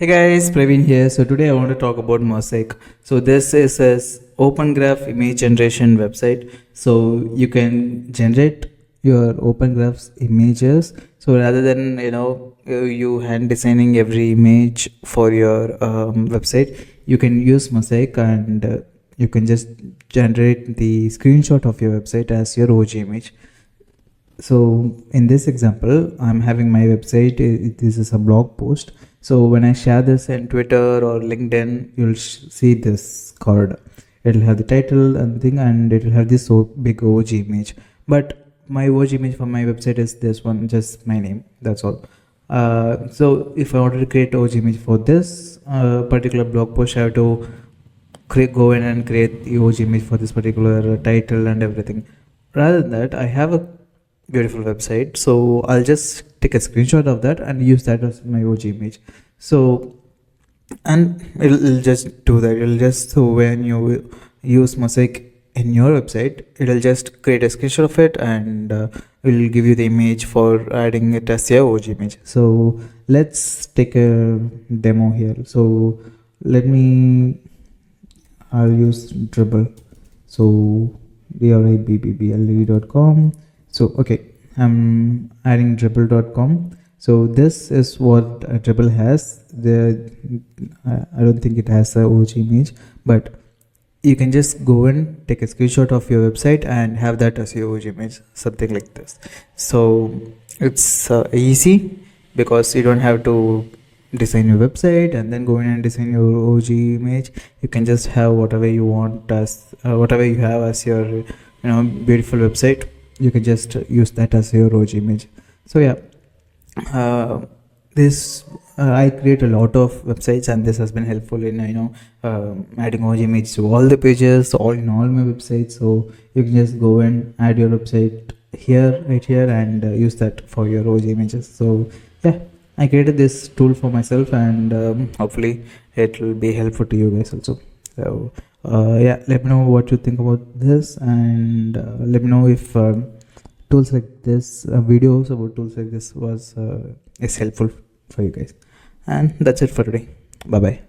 Hey guys, Praveen here. So today I want to talk about Mosaic. So this is a open graph image generation website. So you can generate your open graphs images. So rather than you hand designing every image for your website, you can use Mosaic and you can just generate the screenshot of your website as your OG image. So in this example, I'm having my website. This is a blog post. So when I share this in Twitter or LinkedIn, you'll see this card. It'll have the title and thing, and it'll have this so big OG image. But my OG image for my website is this one, just my name. That's all. So if I wanted to create OG image for this particular blog post, I have to go in and create the OG image for this particular title and everything. Rather than that, I have a beautiful website, so I'll just take a screenshot of that and use that as my OG image. So and it'll just do that. It'll just, so when you use Mosaic in your website, it'll just create a screenshot of it and it'll give you the image for adding it as your OG image. So let's take a demo here. So I'll use Dribbble. So dribbble.com. So okay, I'm adding dribbble.com. So this is what Dribbble has. I don't think it has a OG image, but you can just go and take a screenshot of your website and have that as your OG image, something like this. So it's easy because you don't have to design your website and then go in and design your OG image. You can just have whatever you want as whatever you have as your beautiful website. You can just use that as your OG image. So yeah, I create a lot of websites, and this has been helpful in adding OG image to all the pages, in all my websites. So you can just go and add your website right here and use that for your OG images. So yeah, I created this tool for myself, and hopefully it will be helpful to you guys also. So yeah, let me know what you think about this, and let me know if tools like this, videos about tools like this is helpful for you guys. And that's it for today. Bye bye.